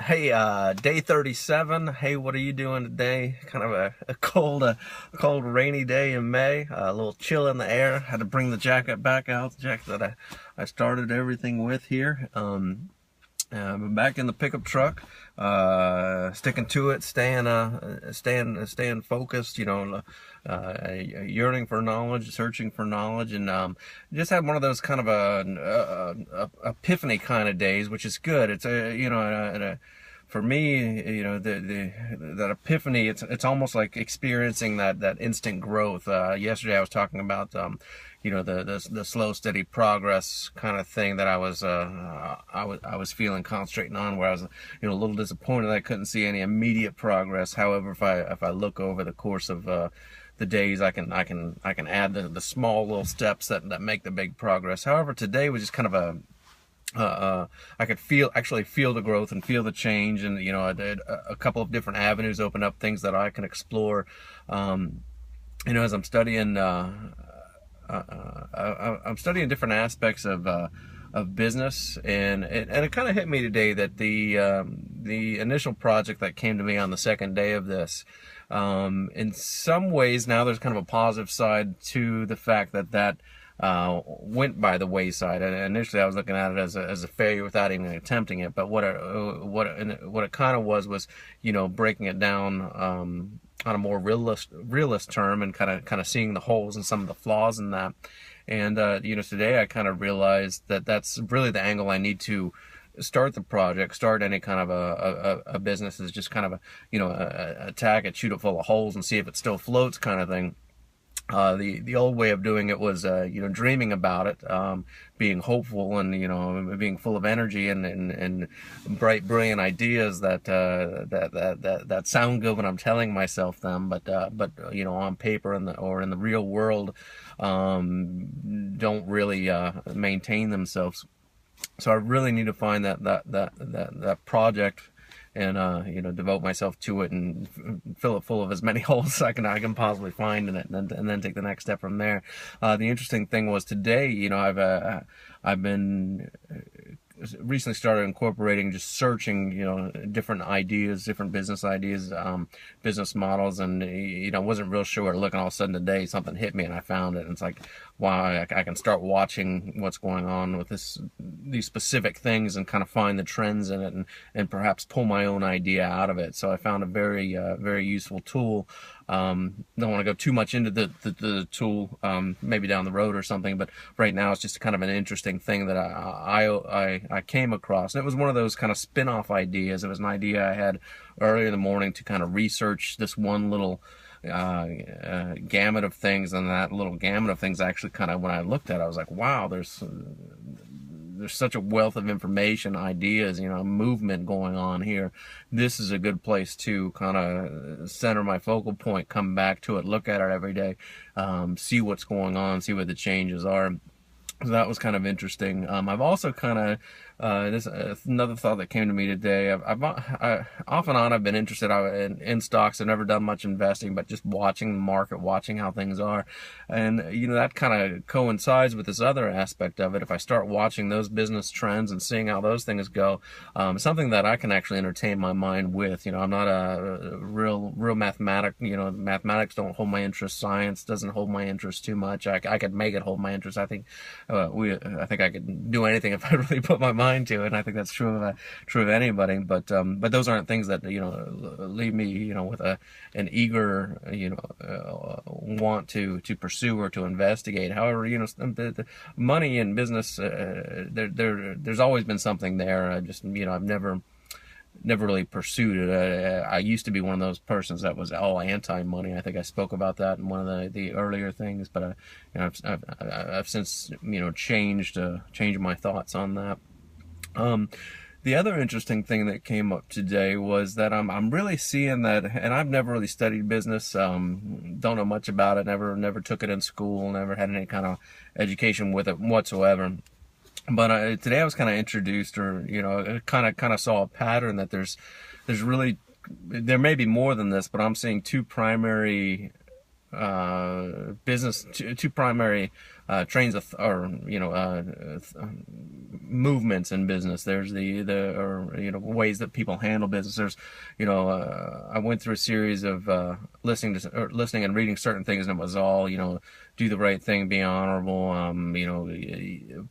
Hey, day 37. Hey, what are you doing today? Kind of a cold, rainy day in May. A little chill in the air. Had to bring the jacket back out, the jacket that I started everything with here. I'm back in the pickup truck, sticking to it, staying focused. Yearning for knowledge, searching for knowledge, and just had one of those kind of a epiphany kind of days, which is good. It's for me, that epiphany. It's almost like experiencing that instant growth. Yesterday I was talking about the slow, steady progress kind of thing that I was feeling, concentrating on, where I was a little disappointed I couldn't see any immediate progress. However, if I look over the course of the days, I can add the small little steps that make the big progress. However, today was just kind of I could actually feel the growth and feel the change, and I did a couple of different avenues open up, things that I can explore. As I'm studying. I'm studying different aspects of business, and it kind of hit me today that the initial project that came to me on the second day of this, in some ways now there's kind of a positive side to the fact that went by the wayside. And initially I was looking at it as a failure without even attempting it. But what it kind of was breaking it down on a more realist term, and kind of seeing the holes and some of the flaws in that. And today I kind of realized that that's really the angle I need to start the project, start any kind of a business, is just kind of attack it, shoot it full of holes, and see if it still floats, kind of thing. The old way of doing it was dreaming about it, being hopeful, and being full of energy and bright, brilliant ideas that sound good when I'm telling myself them, but on paper or in the real world don't really maintain themselves. So I really need to find that project, and devote myself to it, and fill it full of as many holes as I can possibly find in it, and then take the next step from there. The interesting thing was today, I've been recently started incorporating, just searching, different ideas, different business ideas, business models, and wasn't real sure where to look, and all of a sudden today something hit me and I found it, and it's like, wow, I can start watching what's going on with these specific things, and kind of find the trends in it, and perhaps pull my own idea out of it. So I found a very useful tool. Don't want to go too much into the tool, maybe down the road or something, but right now it's just kind of an interesting thing that I came across. And it was one of those kind of spin-off ideas. It was an idea I had early in the morning to kind of research this one little gamut of things, and that little gamut of things actually kind of, when I looked at it, I was like, wow, there's such a wealth of information, ideas, movement going on here. This is a good place to kind of center my focal point, come back to it, look at it every day, see what's going on, see what the changes are. So that was kind of interesting. I've also kind of this another thought that came to me today. I off and on I've been interested in stocks. I've never done much investing, but just watching the market, watching how things are, and that kind of coincides with this other aspect of it. If I start watching those business trends and seeing how those things go, something that I can actually entertain my mind with. I'm not a real mathematic. Mathematics don't hold my interest. Science doesn't hold my interest too much. I could make it hold my interest. I think I could do anything if I really put my mind to it, and I think that's true of anybody. But those aren't things that leave me with an eager want to pursue or to investigate. However, the money in business, there's always been something there. I've never really pursued it. I used to be one of those persons that was all anti-money. I think I spoke about that in one of the earlier things, but I've since changed my thoughts on that. The other interesting thing that came up today was that I'm really seeing that, and I've never really studied business, don't know much about it, never took it in school, never had any kind of education with it whatsoever. But today I was kind of introduced, or kind of saw a pattern that there's really, there may be more than this, but I'm seeing two primary trains of or movements in business. There's ways that people handle business. There's I went through a series of listening and reading certain things, and it was all do the right thing, be honorable,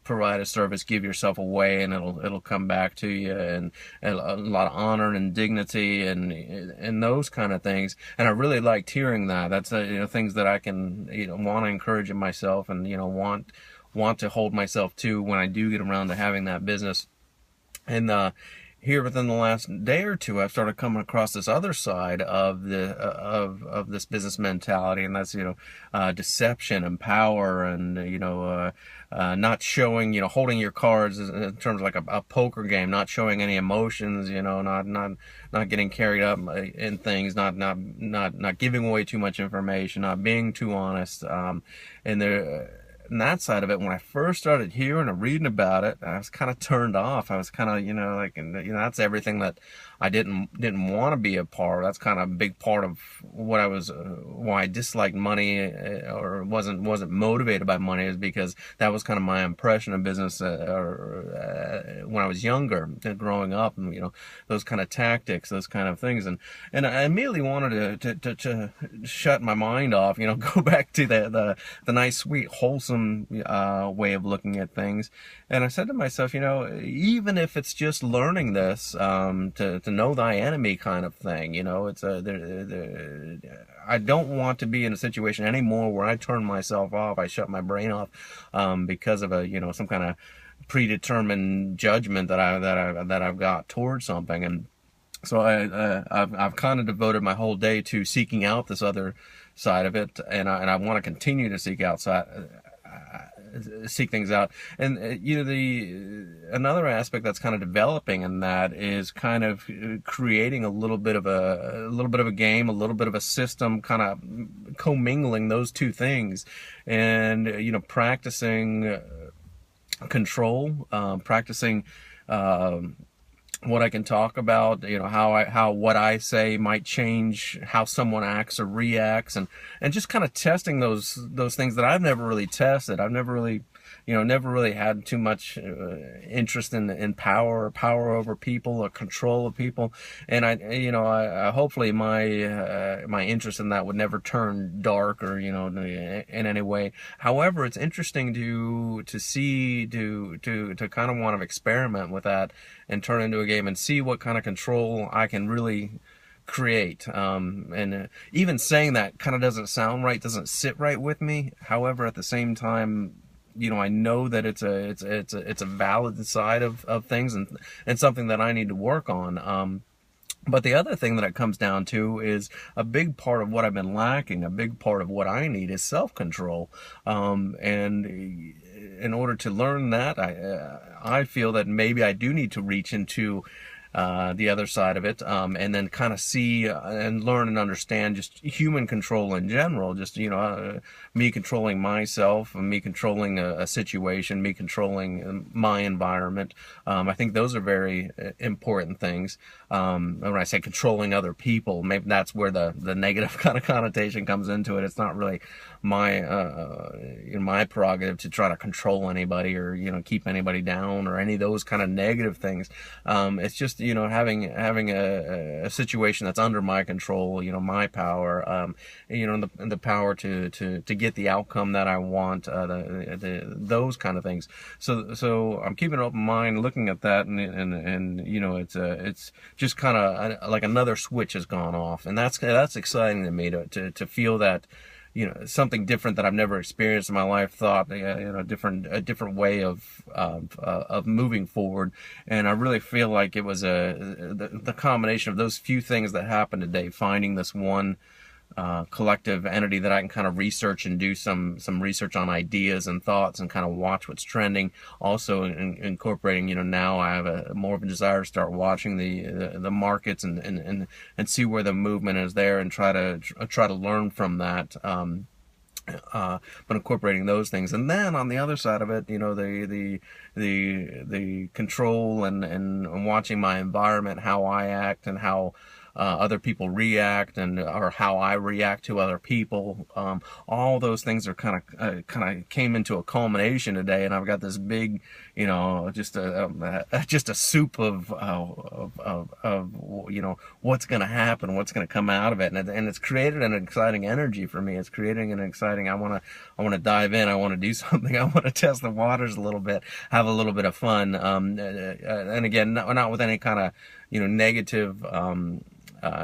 provide a service, give yourself away, and it'll come back to you, and a lot of honor and dignity and those kind of things. And I really liked hearing that. That's things that I can want to encourage in myself, and want to hold myself to when I do get around to having that business. And here within the last day or two, I've started coming across this other side of the of this business mentality, and that's deception and power, and not showing, holding your cards in terms of like a poker game, not showing any emotions, not getting carried up in things, not giving away too much information, not being too honest, and that side of it, when I first started hearing or reading about it, I was kind of turned off. I was kind of, that's everything that I didn't want to be a part of. That's kind of a big part of what why I disliked money, or wasn't motivated by money, is because that was kind of my impression of business, when I was younger, growing up, and those kind of tactics, those kind of things, and I immediately wanted to shut my mind off, go back to the nice, sweet, wholesome way of looking at things. And I said to myself, even if it's just learning this, to know thy enemy kind of thing, it's I don't want to be in a situation anymore where I turn myself off, I shut my brain off, because of some kind of predetermined judgment that I've got towards something. And so I've kind of devoted my whole day to seeking out this other side of it, and I want to continue to seek things out. And another aspect that's kind of developing in that is kind of creating a little bit of a game, a little bit of a system, kind of commingling those two things, and practicing control, practicing what I can talk about, how what I say might change how someone acts or reacts, and just kind of testing those things that I've never really tested. I've never really had too much interest in power over people or control of people, and I hopefully my interest in that would never turn dark or in any way. However, it's interesting to see to kind of want to experiment with that and turn into a game and see what kind of control I can really create. And even saying that kind of doesn't sound right, doesn't sit right with me. However, at the same time, I know that it's a valid side of things, and something that I need to work on. But the other thing that it comes down to is a big part of what I've been lacking, a big part of what I need is self-control. And in order to learn that, I feel that maybe I do need to reach into the other side of it, and then kind of see and learn and understand just human control in general, just me controlling myself, me controlling a situation, me controlling my environment. I think those are very important things. When I say controlling other people, maybe that's where the negative kind of connotation comes into it. It's not really my prerogative to try to control anybody or keep anybody down or any of those kind of negative things. It's just having a situation that's under my control, my power, and the power to get the outcome that I want, those kind of things. So I'm keeping an open mind, looking at that, and it's just kind of like another switch has gone off, and that's exciting to me to feel that. Something different that I've never experienced in my life, thought, a different way of moving forward. And I really feel like it was the combination of those few things that happened today, finding this one collective entity that I can kind of research and do some research on ideas and thoughts and kind of watch what's trending. Also incorporating, now I have more of a desire to start watching the markets and see where the movement is there and try to learn from that. But incorporating those things, and then on the other side of it, the control and watching my environment, how I act, and how other people react, and or how I react to other people. All those things are kind of came into a culmination today, and I've got this big, you know, just a soup of you know, what's going to happen, what's going to come out of it, and it's created an exciting energy for me. It's creating an exciting. I want to dive in. I want to do something. I want to test the waters a little bit, have a little bit of fun. And again, not with any kind of, you know, negative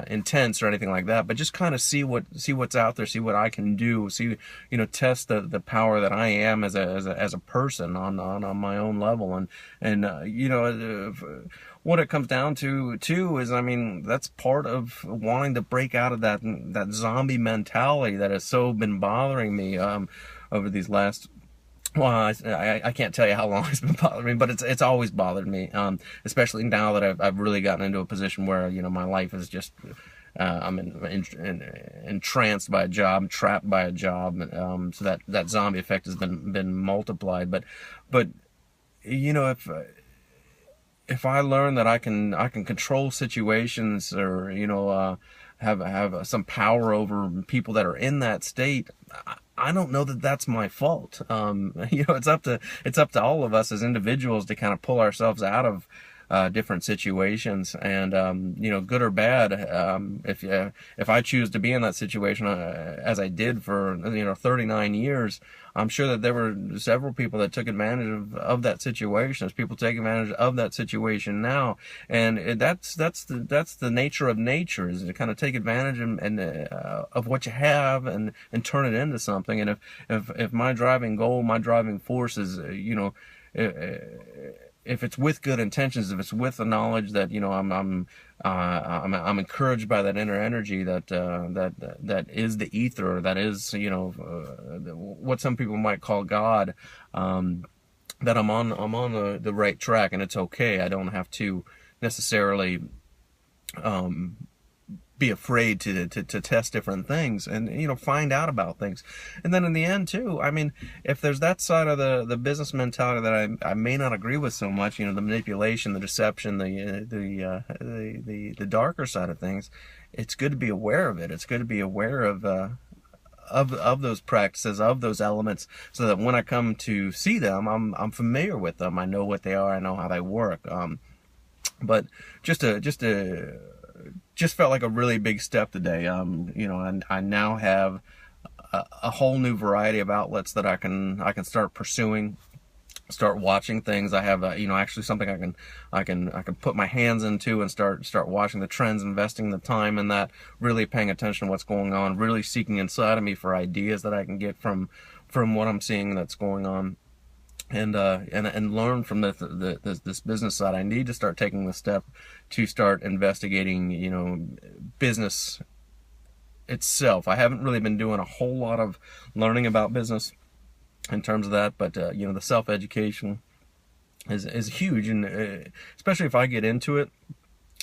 intents or anything like that, but just kind of see what's out there, see what I can do, see, you know, test the power that I am as a person on my own level, and you know, what it comes down to too is, I mean, that's part of wanting to break out of that zombie mentality that has so been bothering me over these last. Well, I can't tell you how long it's been bothering me, but it's always bothered me, especially now that I've really gotten into a position where, you know, my life is just, I'm entranced by a job, trapped by a job, so that zombie effect has been multiplied. But you know, if I learn that I can control situations, or, you know, have some power over people that are in that state, I don't know that that's my fault. You know, it's up to all of us as individuals to kind of pull ourselves out of different situations, and you know, good or bad. If I choose to be in that situation, as I did for, you know, 39 years, I'm sure that there were several people that took advantage of that situation. There's people taking advantage of that situation now, and that's the nature of nature, is to kind of take advantage of what you have and turn it into something. And if my driving goal, my driving force is, you know, if it's with good intentions, if it's with the knowledge that, you know, I'm encouraged by that inner energy that is the ether, that is, you know, what some people might call God, that I'm on the right track, and it's okay. I don't have to necessarily be afraid to test different things, and, you know, find out about things. And then in the end too, I mean, if there's that side of the business mentality that I may not agree with so much, you know, the manipulation, the deception, the darker side of things, it's good to be aware of it. It's good to be aware of those practices, of those elements, so that when I come to see them, I'm familiar with them. I know what they are. I know how they work. But just felt like a really big step today. You know, and I now have a whole new variety of outlets that I can start pursuing, start watching things. I have you know, actually something I can put my hands into and start watching the trends, investing the time in that, really paying attention to what's going on, really seeking inside of me for ideas that I can get from what I'm seeing that's going on. And learn from this business side. I need to start taking the step to start investigating, you know, business itself. I haven't really been doing a whole lot of learning about business in terms of that, but you know, the self-education is huge, and especially if I get into it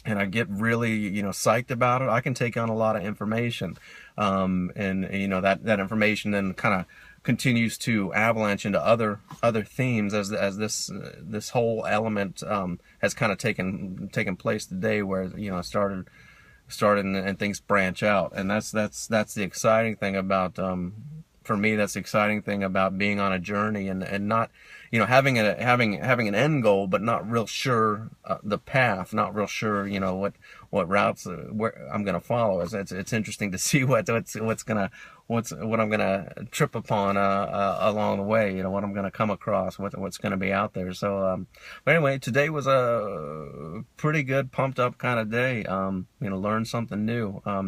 and I get really, you know, psyched about it, I can take on a lot of information, and you know, that information then kind of continues to avalanche into other themes as this whole element has kind of taken place today, where, you know, started and things branch out, and that's the exciting thing about, for me, that's the exciting thing about being on a journey, and not, you know, having an end goal, but not real sure the path, not real sure, you know, what routes where I'm gonna follow. It's interesting to see what I'm gonna trip upon along the way, you know, what I'm gonna come across, what's gonna be out there. So but anyway, today was a pretty good, pumped up kind of day. You know, learned something new. I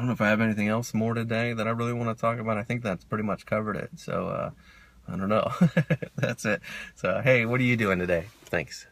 don't know if I have anything else more today that I really want to talk about. I think that's pretty much covered it. So I don't know. That's it. So hey, what are you doing today? Thanks.